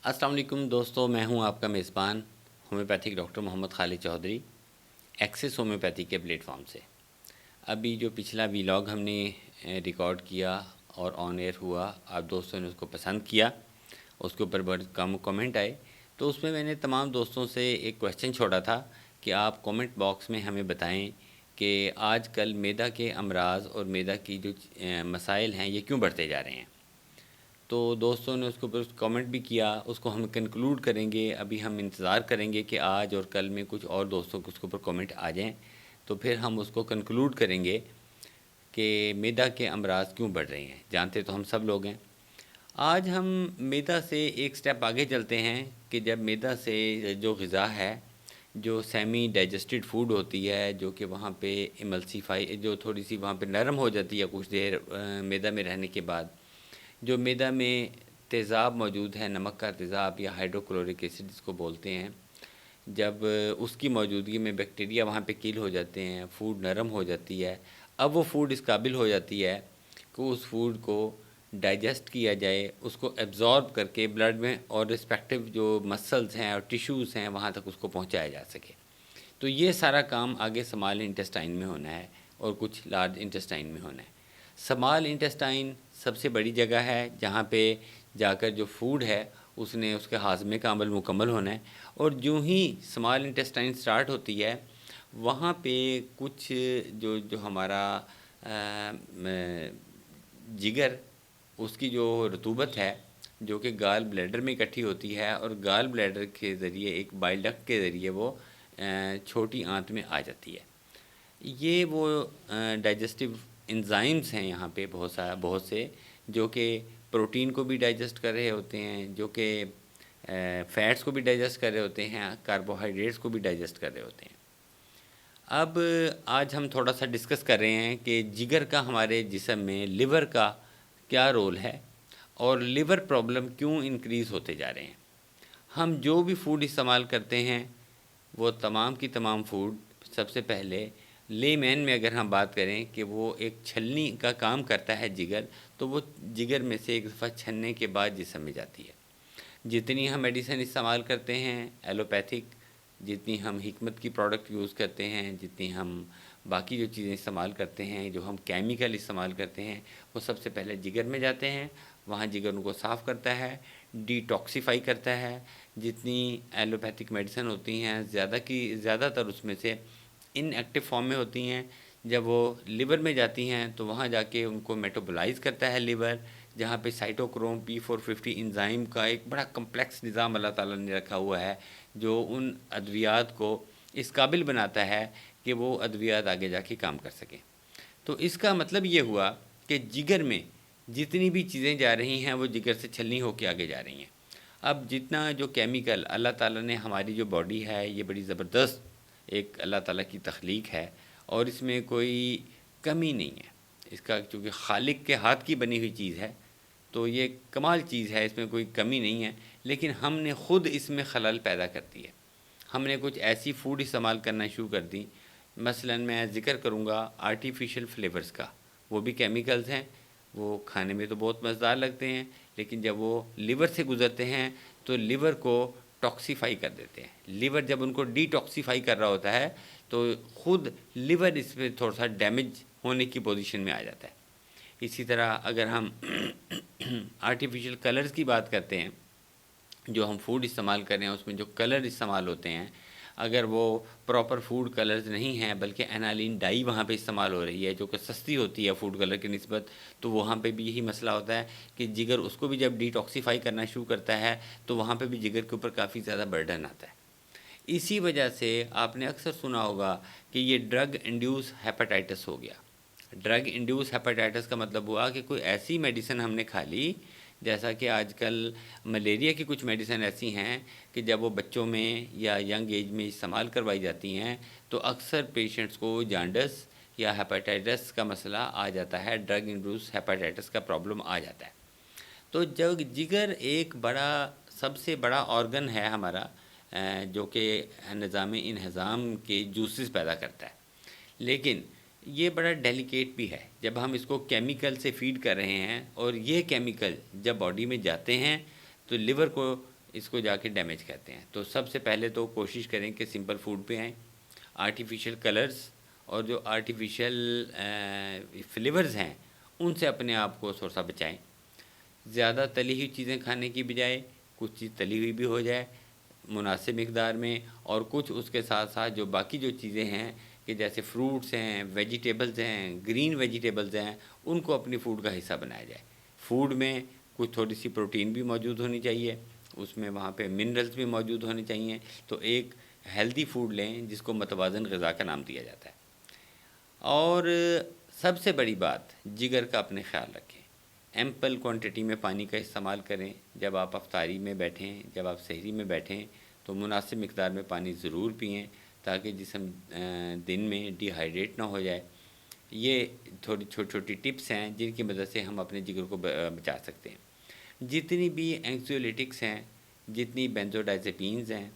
अस्सलाम वालेकुम दोस्तों, मैं हूं आपका मेज़बान homeopathic doctor Mohammad Khalid Chaudhry, access homeopathy के प्लेटफॉर्म से। अभी जो पिछला वीलॉग हमने रिकॉर्ड किया और ऑन एयर हुआ, आप दोस्तों ने उसको पसंद किया, उसके ऊपर बड़े कम कमेंट आए। तो उसमें मैंने तमाम दोस्तों से एक क्वेश्चन छोड़ा था कि आप कमेंट बॉक्स में हमें बताएं कि आजकल मैदा के अमराज और मैदा की जो मसाइल हैं ये क्यों बढ़ते जा रहे हैं। तो दोस्तों ने उसके ऊपर कमेंट भी किया, उसको हम कंक्लूड करेंगे। अभी हम इंतज़ार करेंगे कि आज और कल में कुछ और दोस्तों के उसके ऊपर कमेंट आ जाएं, तो फिर हम उसको कंक्लूड करेंगे कि मैदा के अमराज क्यों बढ़ रहे हैं। जानते तो हम सब लोग हैं। आज हम मैदा से एक स्टेप आगे चलते हैं कि जब मैदा से जो ग़िज़ा है, जो सेमी डाइजेस्टेड फूड होती है, जो कि वहाँ पे इमल्सीफाई जो थोड़ी सी वहाँ पे नरम हो जाती है कुछ देर मैदा में रहने के बाद, जो मैदा में तेज़ाब मौजूद है, नमक का तेज़ाब या हाइड्रोक्लोरिक एसिड जिसको बोलते हैं, जब उसकी मौजूदगी में बैक्टीरिया वहाँ पे किल हो जाते हैं, फूड नरम हो जाती है। अब वो फूड इस काबिल हो जाती है कि उस फूड को डाइजेस्ट किया जाए, उसको एब्ज़ॉर्ब करके ब्लड में और रिस्पेक्टिव जो मसल्स हैं और टिश्यूज़ हैं वहाँ तक उसको पहुँचाया जा सके। तो ये सारा काम आगे स्मॉल इंटेस्टाइन में होना है और कुछ लार्ज इंटेस्टाइन में होना है। स्मॉल इंटेस्टाइन सबसे बड़ी जगह है जहाँ पे जाकर जो फूड है उसने उसके हाजमे का अमल मुकम्मल होना है। और जो ही स्मॉल इंटेस्टाइन स्टार्ट होती है, वहाँ पे कुछ जो जो हमारा जिगर, उसकी जो रतूबत है जो कि गाल ब्लैडर में इकट्ठी होती है और गाल ब्लैडर के ज़रिए एक बाइल डक्ट के ज़रिए वो छोटी आंत में आ जाती है। ये वो डाइजेस्टिव एंजाइम्स हैं यहाँ पे बहुत से, जो कि प्रोटीन को भी डाइजेस्ट कर रहे होते हैं, जो कि फ़ैट्स को भी डाइजेस्ट कर रहे होते हैं, कार्बोहाइड्रेट्स को भी डाइजेस्ट कर रहे होते हैं। अब आज हम थोड़ा सा डिस्कस कर रहे हैं कि जिगर का हमारे जिस्म में लिवर का क्या रोल है और लिवर प्रॉब्लम क्यों इंक्रीज़ होते जा रहे हैं। हम जो भी फूड इस्तेमाल करते हैं वो तमाम की तमाम फूड, सबसे पहले लेमैन में अगर हम बात करें कि वो एक छलनी का काम करता है जिगर, तो वो जिगर में से एक दफ़ा छलने के बाद जिस्म में जाती है। जितनी हम मेडिसिन इस्तेमाल करते हैं एलोपैथिक, जितनी हम हिकमत की प्रोडक्ट यूज़ करते हैं, जितनी हम बाकी जो चीज़ें इस्तेमाल करते हैं, जो हम केमिकल इस्तेमाल करते हैं, वो सबसे पहले जिगर में जाते हैं। वहाँ जिगर उनको साफ़ करता है, डिटॉक्सीफाई करता है। जितनी एलोपैथिक मेडिसिन होती हैं ज़्यादातर उसमें से इनएक्टिव फॉर्म में होती हैं। जब वो लिवर में जाती हैं तो वहाँ जाके उनको मेटाबोलाइज़ करता है लिवर, जहाँ पे साइटोक्रोम P450 एंजाइम का एक बड़ा कम्प्लेक्स निज़ाम अल्लाह ताला ने रखा हुआ है, जो उन अद्वियात को इस काबिल बनाता है कि वो अद्वियात आगे जाके काम कर सकें। तो इसका मतलब ये हुआ कि जिगर में जितनी भी चीज़ें जा रही हैं वो जिगर से छलनी होकर आगे जा रही हैं। अब जितना जो केमिकल अल्लाह ताला ने, हमारी जो बॉडी है ये बड़ी ज़बरदस्त एक अल्लाह ताला की तख्लीक है और इसमें कोई कमी नहीं है। इसका चूँकि खालिक के हाथ की बनी हुई चीज़ है तो ये कमाल चीज़ है, इसमें कोई कमी नहीं है। लेकिन हमने ख़ुद इसमें खलल पैदा कर दी है। हमने कुछ ऐसी फूड इस्तेमाल करना शुरू कर दी, मसलन मैं ज़िक्र करूँगा आर्टिफिशियल फ्लेवर्स का। वो भी केमिकल्स हैं, वो खाने में तो बहुत मज़ेदार लगते हैं, लेकिन जब वो लिवर से गुज़रते हैं तो लिवर को टॉक्सीफाई कर देते हैं। लिवर जब उनको डिटॉक्सीफाई कर रहा होता है तो ख़ुद लिवर इसमें थोड़ा सा डैमेज होने की पोजीशन में आ जाता है। इसी तरह अगर हम आर्टिफिशियल कलर्स की बात करते हैं, जो हम फूड इस्तेमाल कर रहे हैं उसमें जो कलर इस्तेमाल होते हैं, अगर वो प्रॉपर फूड कलर्स नहीं हैं बल्कि एनालिन डाई वहाँ पे इस्तेमाल हो रही है जो कि सस्ती होती है फूड कलर की निस्बत, तो वहाँ पे भी यही मसला होता है कि जिगर उसको भी जब डिटॉक्सीफाई करना शुरू करता है तो वहाँ पे भी जिगर के ऊपर काफ़ी ज़्यादा बर्डन आता है। इसी वजह से आपने अक्सर सुना होगा कि ये ड्रग इंड्यूस हेपेटाइटिस हो गया। ड्रग इंड्यूस हेपेटाइटिस का मतलब हुआ कि कोई ऐसी मेडिसिन हमने खा ली, जैसा कि आजकल मलेरिया की कुछ मेडिसिन ऐसी हैं कि जब वो बच्चों में या यंग एज में इस्तेमाल करवाई जाती हैं तो अक्सर पेशेंट्स को जांडस या हेपेटाइटिस का मसला आ जाता है, ड्रग इंड्यूस हेपेटाइटिस का प्रॉब्लम आ जाता है। तो जब जिगर एक सबसे बड़ा ऑर्गन है हमारा, जो कि निज़ाम इंहज़ाम के जूसेस पैदा करता है, लेकिन ये बड़ा डेलिकेट भी है। जब हम इसको केमिकल से फीड कर रहे हैं और ये केमिकल जब बॉडी में जाते हैं तो लिवर को اس کو جا کے ڈیمیج کرتے ہیں۔ تو سب سے پہلے تو کوشش کریں کہ سمپل فوڈ پہ آئیں، آرٹیفیشل کلرز اور جو آرٹیفیشل فلیورز ہیں ان سے اپنے آپ کو تھوڑا سا بچائیں۔ زیادہ تلی ہوئی چیزیں کھانے کی بجائے کچھ چیز تلی ہوئی بھی ہو جائے مناسب مقدار میں، اور کچھ اس کے ساتھ ساتھ جو باقی جو چیزیں ہیں کہ جیسے فروٹس ہیں، ویجیٹیبلز ہیں، گرین ویجیٹیبلز ہیں، ان کو اپنی فوڈ کا حصہ بنایا جائے۔ فوڈ میں کچھ تھوڑی سی پروٹین بھی موجود ہونی چاہیے، اس میں وہاں پہ منرلز بھی موجود ہونے چاہیے۔ تو ایک ہیلدی فوڈ لیں جس کو متوازن غذا کا نام دیا جاتا ہے۔ اور سب سے بڑی بات، جگر کا اپنے خیال رکھیں، ایمپل کوانٹٹی میں پانی کا استعمال کریں۔ جب آپ افطاری میں بیٹھیں، جب آپ سحری میں بیٹھیں تو مناسب مقدار میں پانی ضرور پئیں تاکہ جسم دن میں ڈی ہائیڈریٹ نہ ہو جائے۔ یہ تھوڑی چھوٹی چھوٹی ٹپس ہیں جن کی مدد سے ہم اپنے جگر کو بچا سکتے ہیں۔ جتنی بھی اینکزیولیٹکس ہیں، جتنی بینزوڈائزپینز ہیں،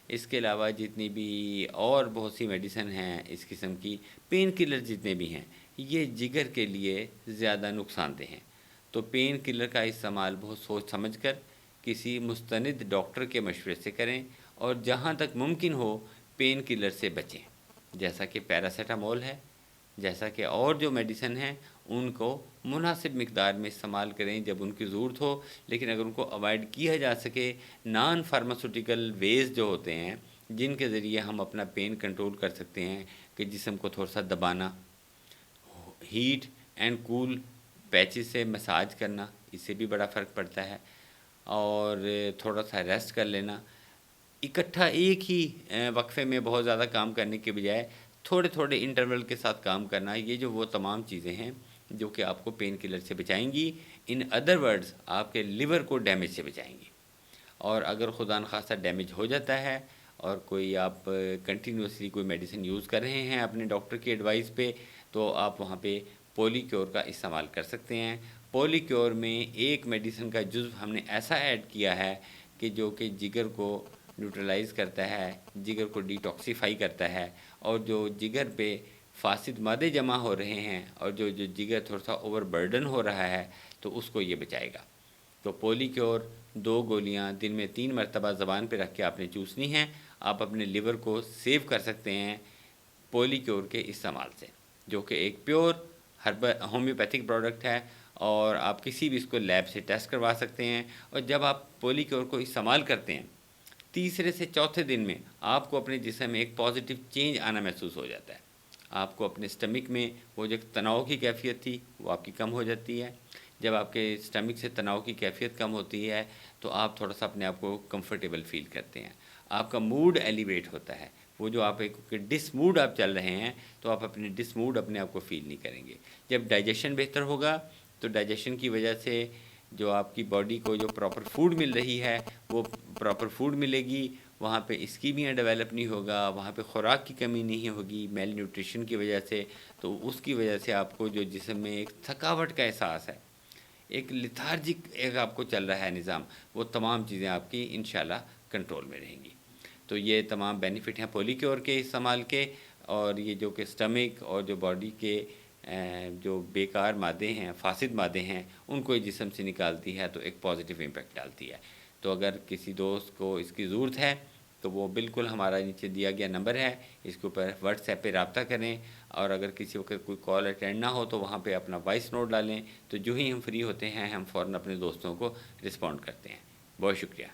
اس کے علاوہ جتنی بھی اور بہت سی میڈیسن ہیں اس قسم کی، پین کلر جتنے بھی ہیں، یہ جگر کے لیے زیادہ نقصان دہ ہیں۔ تو پین کلر کا استعمال بہت سوچ سمجھ کر کسی مستند ڈاکٹر کے مشورے سے کریں، اور جہاں تک ممکن ہو پین کلر سے بچیں، جیسا کہ پیراسیٹامول ہے، جیسا کہ اور جو میڈیسن ہیں ان کو مناسب مقدار میں استعمال کریں جب ان کی ضرورت ہو۔ لیکن اگر ان کو اوائڈ کیا جا سکے، نان فارماسوٹیکل ویز جو ہوتے ہیں جن کے ذریعے ہم اپنا پین کنٹرول کر سکتے ہیں کہ جسم کو تھوڑا سا دبانا، ہیٹ اینڈ کول پیچز سے مساج کرنا، اس سے بھی بڑا فرق پڑتا ہے، اور تھوڑا سا ریسٹ کر لینا، اکٹھا ایک ہی وقفے میں بہت زیادہ کام کرنے کے بجائے تھوڑے تھوڑے انٹرول کے ساتھ کام کرنا، یہ جو وہ تمام چیزیں ہیں جو کہ آپ کو پین کلر سے بچائیں گی، ان ادر ورڈز آپ کے لیور کو ڈیمیج سے بچائیں گی۔ اور اگر خدا نخواستہ ڈیمیج ہو جاتا ہے اور کوئی آپ کنٹینیوسلی کوئی میڈیسن یوز کر رہے ہیں اپنے ڈاکٹر کی ایڈوائس پہ، تو آپ وہاں پہ پولی کیور کا استعمال کر سکتے ہیں۔ پولی کیور میں ایک میڈیسن کا جزو ہم نے ایسا ایڈ کیا ہے کہ جو کہ جگر کو نیوٹرلائز کرتا ہے، جگر کو ڈیٹاکسیفائی کرتا ہے، اور جو جگر پہ فاسد مادے جمع ہو رہے ہیں اور جو جگر تھوڑا سا اوور برڈن ہو رہا ہے تو اس کو یہ بچائے گا۔ تو پولی کیور 2 گولیاں دن میں 3 مرتبہ زبان پہ رکھ کے آپ نے چوسنی ہیں۔ آپ اپنے لیور کو سیو کر سکتے ہیں پولی کیور کے استعمال سے، جو کہ ایک پیور ہومیوپیتھک پروڈکٹ ہے، اور آپ کسی بھی اس کو لیب سے ٹیسٹ کروا سکتے ہیں۔ اور جب آپ پولی کیور کو استعمال کرتے ہیں، تیسرے سے چوتھے دن میں آپ کو اپنے جسم میں ایک پازیٹیو چینج آنا محسوس ہو جاتا ہے۔ آپ کو اپنے اسٹمک میں وہ جو تناؤ کی کیفیت تھی وہ آپ کی کم ہو جاتی ہے۔ جب آپ کے اسٹمک سے تناؤ کی کیفیت کم ہوتی ہے تو آپ تھوڑا سا اپنے آپ کو کمفرٹیبل فیل کرتے ہیں، آپ کا موڈ ایلیویٹ ہوتا ہے۔ وہ جو آپ ایک ڈس موڈ آپ چل رہے ہیں تو آپ اپنے ڈس موڈ اپنے آپ کو فیل نہیں کریں گے۔ جب ڈائجیشن بہتر ہوگا تو ڈائجیشن کی وجہ سے جو آپ کی باڈی کو جو پراپر فوڈ مل رہی ہے وہ پراپر فوڈ ملے گی، وہاں پہ اسکیمیا ڈیولپ نہیں ہوگا، وہاں پہ خوراک کی کمی نہیں ہوگی میل نیوٹریشن کی وجہ سے۔ تو اس کی وجہ سے آپ کو جو جسم میں ایک تھکاوٹ کا احساس ہے، ایک لیتھارجک ایک آپ کو چل رہا ہے نظام، وہ تمام چیزیں آپ کی انشاءاللہ کنٹرول میں رہیں گی۔ تو یہ تمام بینیفٹ ہیں پولی کیور کے استعمال کے، اور یہ جو کہ اسٹمک اور جو باڈی کے جو بیکار مادے ہیں، فاسد مادے ہیں، ان کو جسم سے نکالتی ہے تو ایک پازیٹیو امپیکٹ ڈالتی ہے۔ تو اگر کسی دوست کو اس کی ضرورت ہے تو وہ بالکل ہمارا نیچے دیا گیا نمبر ہے، اس کے اوپر واٹس ایپ پہ رابطہ کریں، اور اگر کسی وقت کوئی کال اٹینڈ نہ ہو تو وہاں پہ اپنا وائس نوٹ ڈالیں، تو جو ہی ہم فری ہوتے ہیں ہم فوراً اپنے دوستوں کو رسپونڈ کرتے ہیں۔ بہت شکریہ۔